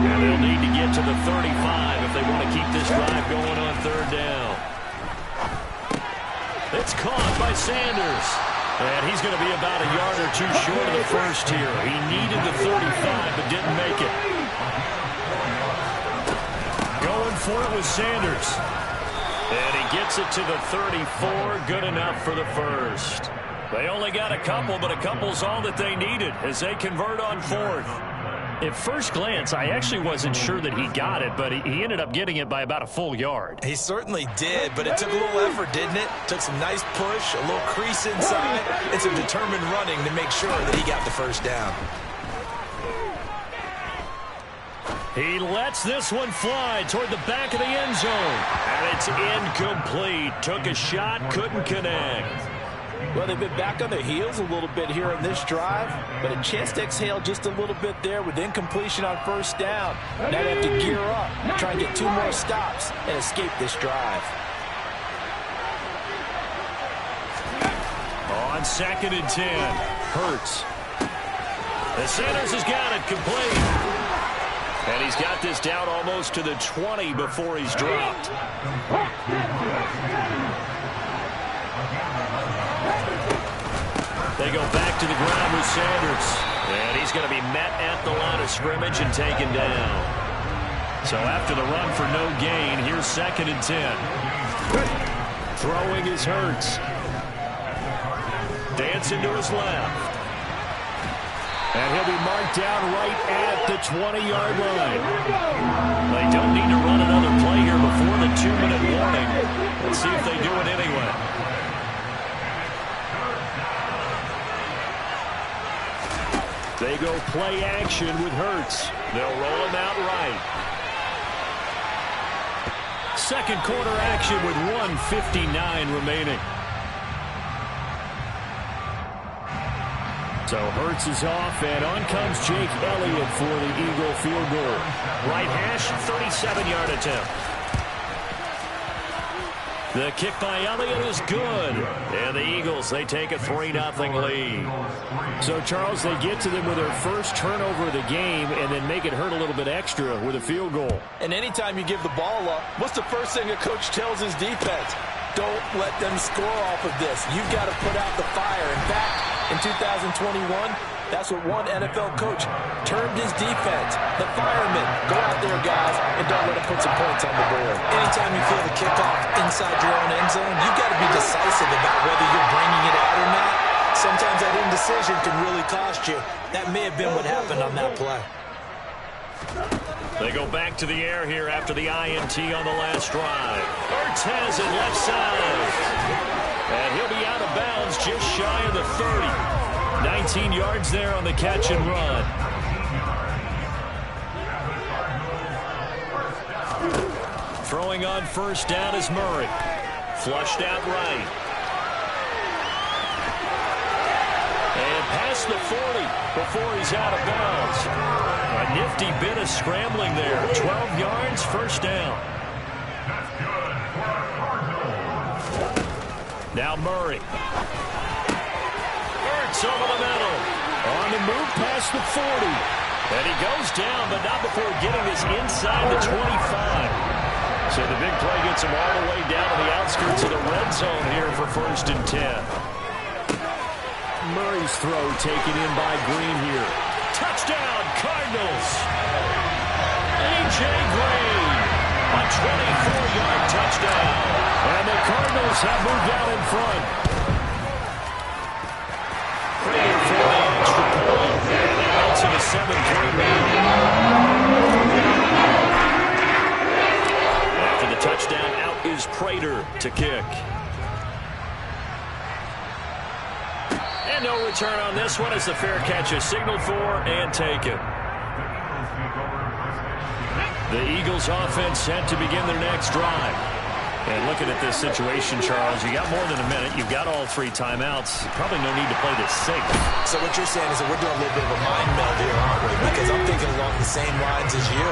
S1: And they'll need to get to the 35 if they want to keep this drive going on 3rd down. It's caught by Sanders. And he's going to be about a yard or 2 short of the first here. He needed the 35, but didn't make it. Going for it with Sanders. And he gets it to the 34. Good enough for the first. They only got a couple, but a couple's all that they needed as they convert on 4th. At first glance, I actually wasn't sure that he got it, but he ended up getting it by about a full yard.
S2: He certainly did, but it took a little effort, didn't it? Took some nice push, a little crease inside, and some determined running to make sure that he got the first down.
S1: He lets this one fly toward the back of the end zone. And it's incomplete. Took a shot, couldn't connect.
S6: Well, they've been back on their heels a little bit here in this drive, but a chance to exhale just a little bit there with incompletion on 1st down. Now they have to gear up, try and get 2 more stops, and escape this drive.
S1: On 2nd and 10, Hurts. The Sanders has got it complete. And he's got this down almost to the 20 before he's dropped. They go back to the ground with Sanders. And he's going to be met at the line of scrimmage and taken down. So after the run for no gain, here's 2nd and 10. Throwing is Hurts. Dancing to his left. And he'll be marked down right at the 20-yard line. They don't need to run another play here before the 2-minute warning. Let's see if they do it anyway. They go play action with Hurts. They'll roll him out right. 2nd quarter action with 1:59 remaining. So Hurts is off, and on comes Jake Elliott for the Eagle field goal. Right hash, 37-yard attempt. The kick by Elliott is good. And the Eagles, they take a 3-0 lead. So, Charles, they get to them with their first turnover of the game and then make it hurt a little bit extra with a field goal.
S6: And anytime you give the ball up, what's the first thing a coach tells his defense? Don't let them score off of this. You've got to put out the fire. In fact, in 2021, that's what one NFL coach termed his defense. The firemen. Go out there, guys, and don't let them put some points on the board.
S2: Anytime you feel the kickoff inside your own end zone, you've got to be decisive about whether you're bringing it out or not. Sometimes that indecision can really cost you. That may have been what happened on that play.
S1: They go back to the air here after the INT on the last drive. Hurts has it left side. And he'll be out of bounds just shy of the 30. 19 yards there on the catch and run. Throwing on 1st down is Murray. Flushed out right. And past the 40 before he's out of bounds. A nifty bit of scrambling there. 12 yards, 1st down. Now Murray. Hurts over the middle. On the move past the 40. And he goes down, but not before getting this inside the 25. So the big play gets him all the way down to the outskirts of the red zone here for 1st and 10. Murray's throw taken in by Green here. Touchdown, Cardinals. A.J. Green. A 24-yard touchdown. And the Cardinals have moved out in front. Pretty 7-3 now. After the touchdown, out is Prater to kick. And no return on this one as the fair catch is signaled for and taken. The Eagles offense set to begin their next drive. And looking at this situation, Charles, you got more than a minute. You've got all 3 timeouts. Probably no need to play this safe.
S2: So what you're saying is that we're doing a little bit of a mind meld here, aren't we? Because I'm thinking along the same lines as you.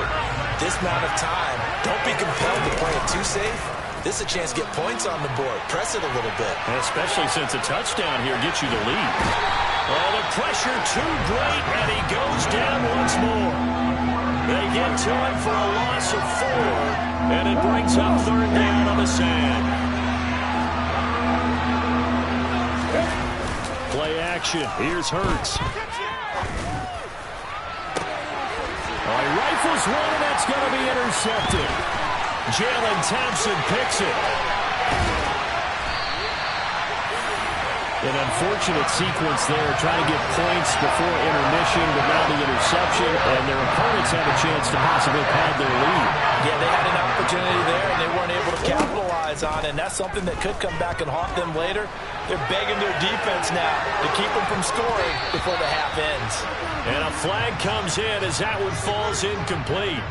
S2: This amount of time, don't be compelled to play it too safe. This is a chance to get points on the board. Press it a little bit.
S1: Especially since a touchdown here gets you the lead. Oh, the pressure too great, and he goes down once more. They get to him for a loss of 4, and it brings up 3rd down on the sand. Play action. Here's Hurts. Oh, he rifles one, and that's going to be intercepted. Jalen Thompson picks it. An unfortunate sequence there, trying to get points before intermission, but now the interception, and their opponents have a chance to possibly pad their lead.
S2: Yeah, they had an opportunity there, and they weren't able to capitalize on it, and that's something that could come back and haunt them later. They're begging their defense now to keep them from scoring before the half ends.
S1: And a flag comes in as that one falls incomplete.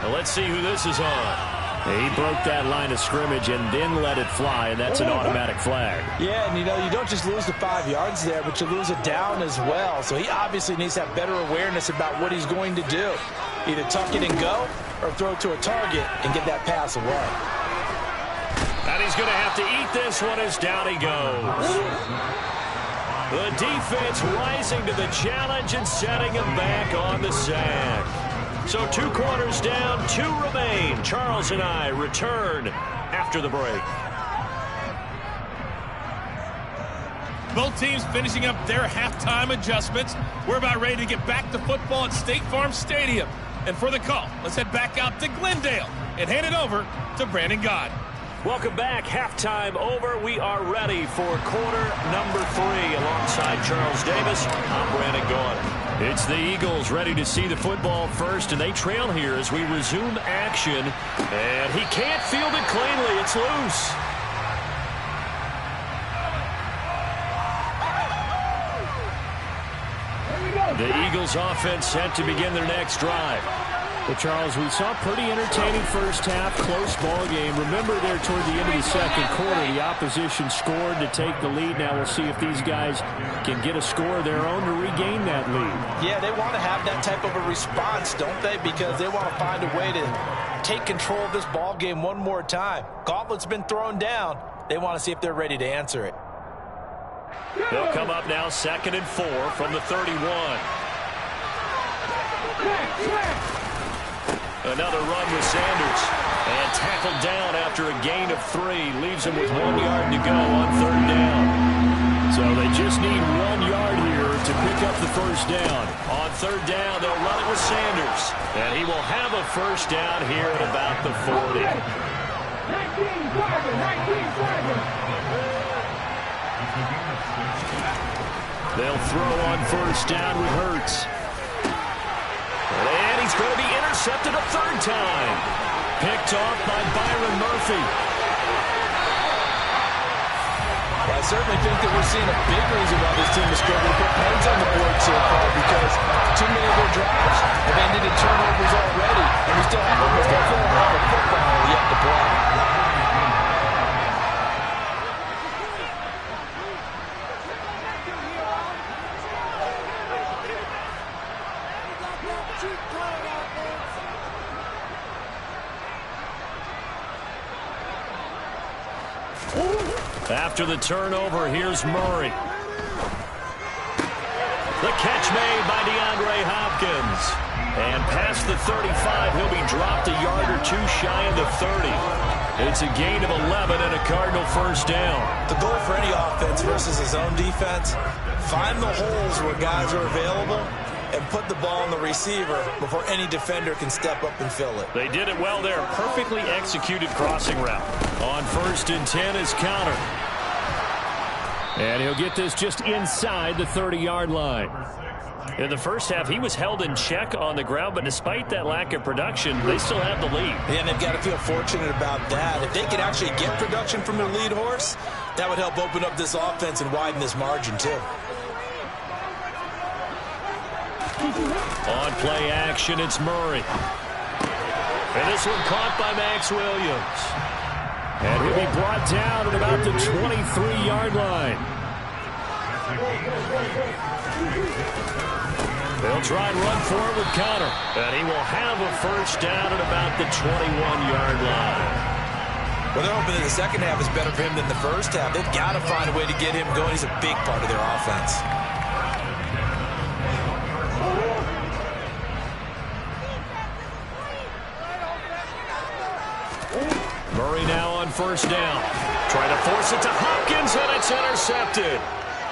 S1: Now let's see who this is on. He broke that line of scrimmage and then let it fly, and that's an automatic flag.
S2: Yeah, and you know, you don't just lose the 5 yards there, but you lose it down as well. So he obviously needs to have better awareness about what he's going to do. Either tuck it and go, or throw it to a target and get that pass away.
S1: And he's going to have to eat this one as down he goes. The defense rising to the challenge and setting him back on the sack. So 2 quarters down, 2 remain. Charles and I return after the break.
S7: Both teams finishing up their halftime adjustments. We're about ready to get back to football at State Farm Stadium. And for the call, let's head back out to Glendale and hand it over to Brandon Gott.
S1: Welcome back. Halftime over. We are ready for quarter number 3. Alongside Charles Davis, I'm Brandon Gott. It's the Eagles ready to see the football first, and they trail here as we resume action. And he can't field it cleanly. It's loose. The Eagles offense set to begin their next drive. Well, Charles, we saw a pretty entertaining first half, close ball game. Remember there toward the end of the second quarter, the opposition scored to take the lead. Now we'll see if these guys can get a score of their own to regain that lead.
S2: Yeah, they want to have that type of a response, don't they? Because they want to find a way to take control of this ball game one more time. Gauntlet's been thrown down. They want to see if they're ready to answer it.
S1: They'll come up now 2nd and 4 from the 31. Another run with Sanders. And tackled down after a gain of 3. Leaves him with 1 yard to go on 3rd down. So they just need 1 yard here to pick up the first down. On 3rd down, they'll run it with Sanders. And he will have a first down here at about the 40.
S3: 19
S1: They'll throw on first down with Hurts. And he's going to be intercepted a 3rd time. Picked off by Byron Murphy.
S2: Well, I certainly think that we're seeing a big reason why this team is struggling to put points on the board so far, because too many of their drives have ended in turnovers already, and we still have almost a full half of football yet to play.
S1: After the turnover, here's Murray. The catch made by DeAndre Hopkins. And past the 35, he'll be dropped a yard or 2 shy of the 30. It's a gain of 11 and a Cardinal first down.
S2: The goal for any offense versus his own defense, find the holes where guys are available and put the ball on the receiver before any defender can step up and fill it.
S1: They did it well there. Perfectly executed crossing route. On 1st and 10 is Conner. And he'll get this just inside the 30-yard line. In the first half, he was held in check on the ground, but despite that lack of production, they still have the lead.
S2: And they've got to feel fortunate about that. If they could actually get production from their lead horse, that would help open up this offense and widen this margin, too.
S1: On play action, it's Murray. And this one caught by Max Williams. And he'll be brought down at about the 23-yard line. They'll try and run forward with Connor. And he will have a first down at about the 21-yard line.
S2: Well, they're hoping that the second half is better for him than the first half. They've got to find a way to get him going. He's a big part of their offense.
S1: Murray now on first down. Trying to force it to Hopkins, and it's intercepted.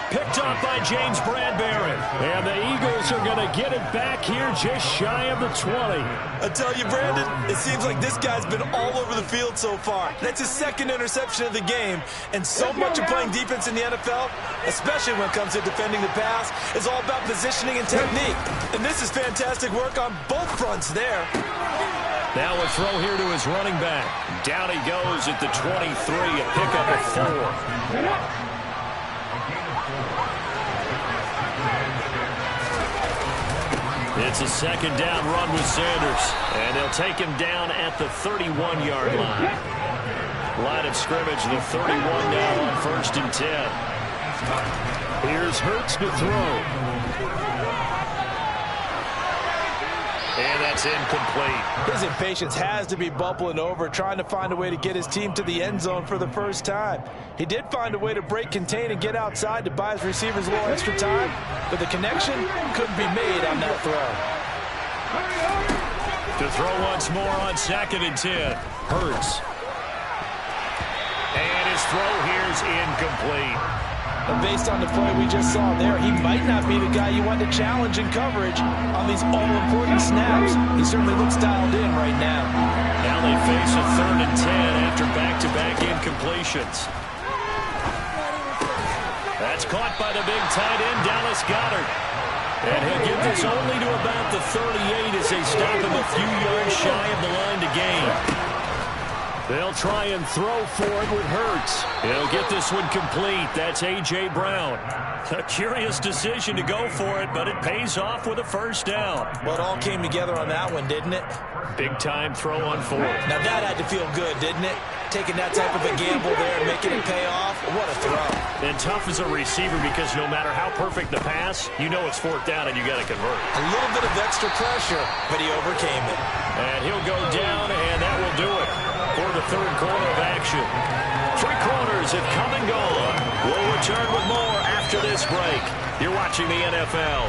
S1: Picked up by James Bradbury. And the Eagles are going to get it back here just shy of the 20.
S2: I tell you, Brandon, it seems like this guy's been all over the field so far. That's his second interception of the game. And so much of playing defense in the NFL, especially when it comes to defending the pass, is all about positioning and technique. And this is fantastic work on both fronts there.
S1: Now a throw here to his running back. Down he goes at the 23, a pickup of 4. It's a second down run with Sanders. And they'll take him down at the 31-yard line. Line of scrimmage, the 31 now on 1st and 10. Here's Hurts to throw. And that's incomplete.
S2: His impatience has to be bubbling over, trying to find a way to get his team to the end zone for the first time. He did find a way to break contain and get outside to buy his receivers a little extra time, but the connection couldn't be made on that throw.
S1: To throw once more on 2nd and 10. Hurts. And his throw here's incomplete.
S2: And based on the play we just saw there, he might not be the guy you want to challenge in coverage on these all-important snaps. He certainly looks dialed in right now.
S1: Now they face a 3rd and 10 after back-to-back incompletions. That's caught by the big tight end, Dallas Goedert. And he'll get this only to about the 38 as they stop him a few yards shy of the line to gain. They'll try and throw for it with Hurts. He'll get this one complete. That's A.J. Brown. A curious decision to go for it, but it pays off with a first down.
S2: Well, it all came together on that one, didn't it?
S1: Big-time throw on 4th.
S2: Now that had to feel good, didn't it? Taking that type of a gamble there and making it pay off. What a throw.
S1: And tough as a receiver because no matter how perfect the pass, you know it's 4th down and you got to convert.
S2: A little bit of extra pressure, but he overcame it.
S1: And he'll go down, and that will do it for the 3rd quarter of action. 3 quarters have come and gone. We'll return with more after this break. You're watching the NFL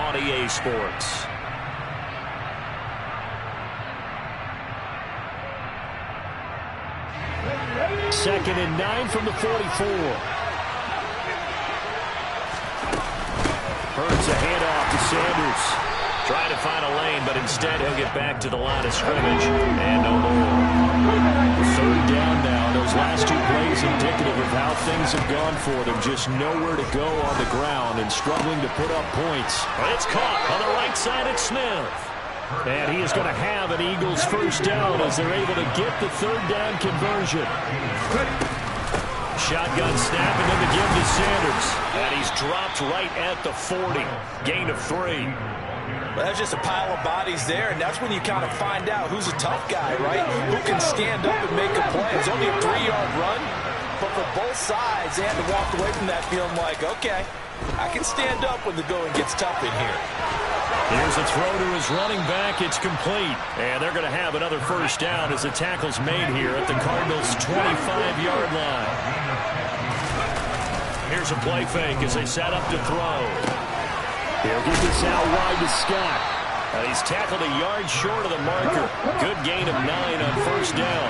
S1: on EA Sports. Second and 9 from the 44. Hurts a handoff to Sanders. Trying to find a lane, but instead he'll get back to the line of scrimmage. And no more. 3rd down now. Those last 2 plays indicative of how things have gone for them. Just nowhere to go on the ground and struggling to put up points. It's caught on the right side at Smith. And he is going to have an Eagles first down as they're able to get the 3rd down conversion. Shotgun snap and then the give to Sanders. And he's dropped right at the 40. Gain of 3.
S2: Well, that's just a pile of bodies there, and that's when you kind of find out who's a tough guy, right? Who can stand up and make a play. It's only a 3-yard run, but for both sides, they had to walk away from that feeling like, okay, I can stand up when the going gets tough in here.
S1: Here's a throw to his running back. It's complete. And they're going to have another first down as the tackle's made here at the Cardinals' 25-yard line. Here's a play fake as they set up to throw. He'll get this out wide to Scott. And he's tackled a yard short of the marker. Good gain of 9 on first down.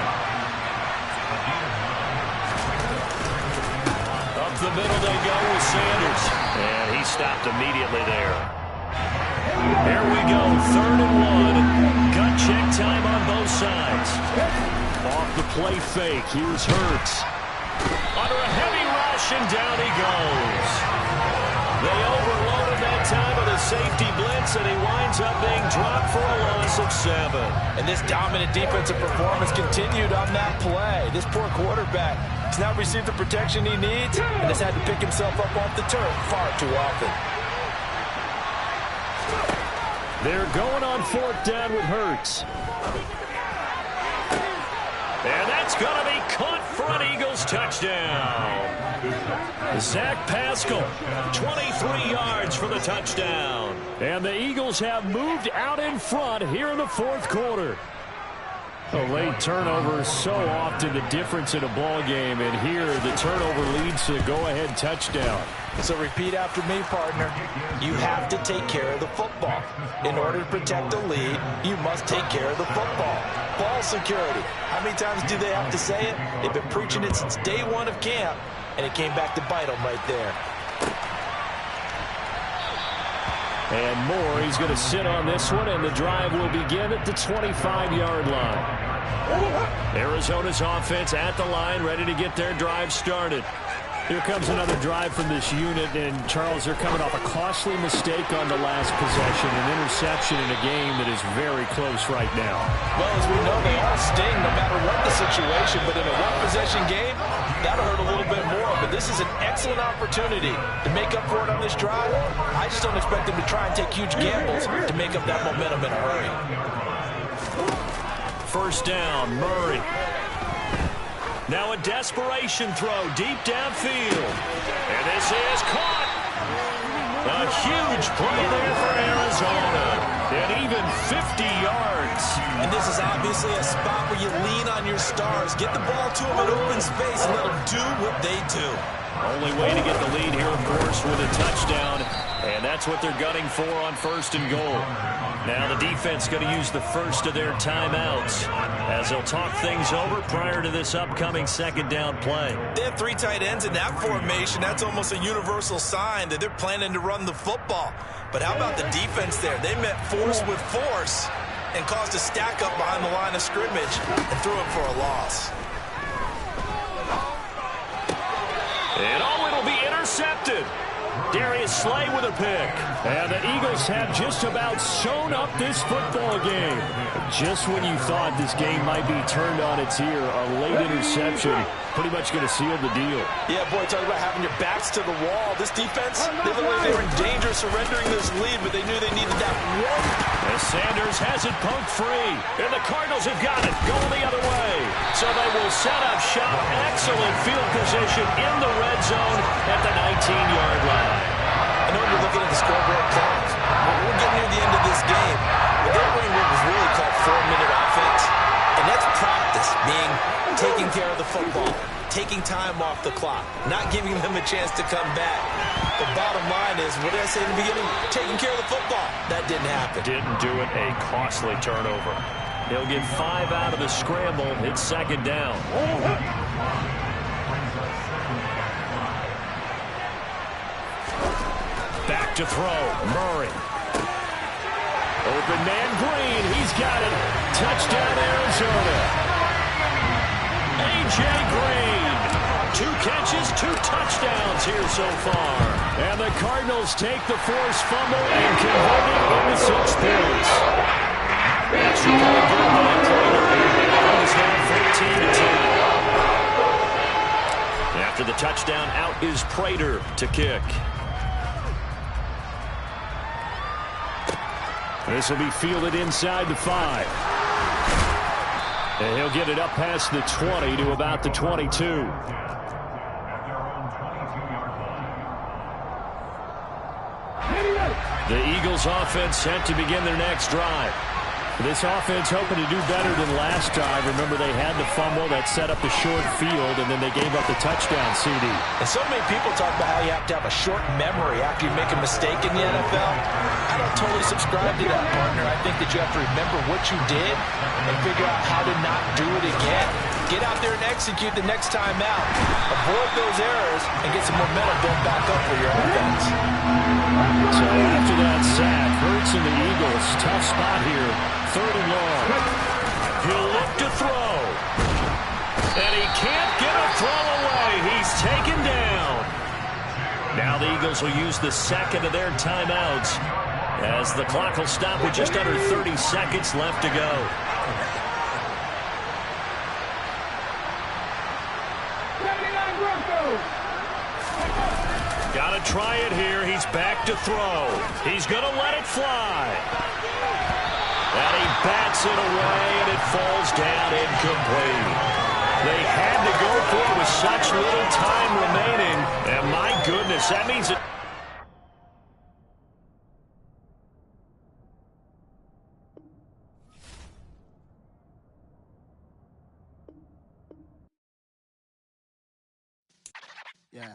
S1: Up the middle they go with Sanders. And he stopped immediately there. Here we go, 3rd and 1. Gut check time on both sides. Off the play fake, here's Hurts. Under a heavy rush, and down he goes. They overloaded that time with a safety blitz, and he winds up being dropped for a loss of 7.
S6: And this dominant defensive performance continued on that play. This poor quarterback has not received the protection he needs and has had to pick himself up off the turf far too often.
S1: They're going on 4th down with Hurts. And that's going to be caught for an Eagles touchdown. Zach Pascal, 23 yards for the touchdown. And the Eagles have moved out in front here in the 4th quarter. A late turnover is so often the difference in a ball game, and here the turnover leads to a go-ahead touchdown.
S6: So repeat after me, partner. You have to take care of the football. In order to protect a lead, you must take care of the football. Ball security. How many times do they have to say it? They've been preaching it since day 1 of camp, and it came back to bite them right there.
S1: And Moore, he's going to sit on this one, and the drive will begin at the 25-yard line. Arizona's offense at the line, ready to get their drive started. Here comes another drive from this unit, and Charles, they're coming off a costly mistake on the last possession, an interception in a game that is very close right now.
S6: Well, as we know, they all sting no matter what the situation, but in a one-possession game, that'll hurt a little bit more. But this is an excellent opportunity to make up for it on this drive. I just don't expect them to try and take huge gambles to make up that momentum in a hurry.
S1: 1st down, Murray. Now a desperation throw deep downfield. And this is caught. A huge play there for Arizona. And even 50 yards.
S2: And this is obviously a spot where you lean on your stars. Get the ball to them in open space and let them do what they do.
S1: Only way to get the lead here, of course, with a touchdown. And that's what they're gunning for on 1st and goal. Now the defense going to use the first of their timeouts as they'll talk things over prior to this upcoming 2nd down play.
S2: They have 3 tight ends in that formation. That's almost a universal sign that they're planning to run the football. But how about the defense there? They met force with force and caused a stack up behind the line of scrimmage and threw it for a loss.
S1: And it'll be intercepted. Darius Slay with a pick. And the Eagles have just about sewn up this football game. Just when you thought this game might be turned on its ear, a late interception pretty much going to seal the deal.
S6: Yeah, boy, talk about having your backs to the wall. This defense, they look like they were in danger of surrendering this lead, but they knew they needed that one.
S1: As Sanders has it punked free. And the Cardinals have got it going the other way. So they will set up shop. Excellent field position in the red zone at the 19-yard line.
S6: I know you're looking at the scoreboard clock. We're getting near the end of this game. But they're running what was really called 4-minute offense. And that's practice, being taking care of the football, taking time off the clock, not giving them a chance to come back. The bottom line is, what did I say in the beginning? Taking care of the football. That didn't happen.
S1: Didn't do it. A costly turnover. He'll get 5 out of the scramble. It's 2nd down. Back to throw. Murray. Open man Green. He's got it. Touchdown Arizona. A.J. Green. 2 catches, 2 touchdowns here so far. And the Cardinals take the forced fumble and convert it into 6 points. Extra point goal by Prater. It's now 14-10. After the touchdown, out is Prater to kick. This will be fielded inside the 5. And he'll get it up past the 20 to about the 22. The Eagles offense set to begin their next drive. This offense hoping to do better than last drive. Remember, they had the fumble that set up the short field, and then they gave up the touchdown CD.
S6: And so many people talk about how you have to have a short memory after you make a mistake in the NFL. I don't totally subscribe to that, partner. I think that you have to remember what you did and figure out how to not do it again. Get out there and execute the next time out. Avoid those errors and get some momentum built back up for your offense.
S1: So after that sack, Hurts and the Eagles, tough spot here. 3rd and long. He'll look to throw. And he can't get a throw away. He's taken down. Now the Eagles will use the 2nd of their timeouts as the clock will stop with just under 30 seconds left to go. Got to try it here. He's back to throw. He's going to let it fly. And he bats it away, and it falls down incomplete. They had to go for it with such little time remaining. And my goodness, that means it.
S4: Yeah.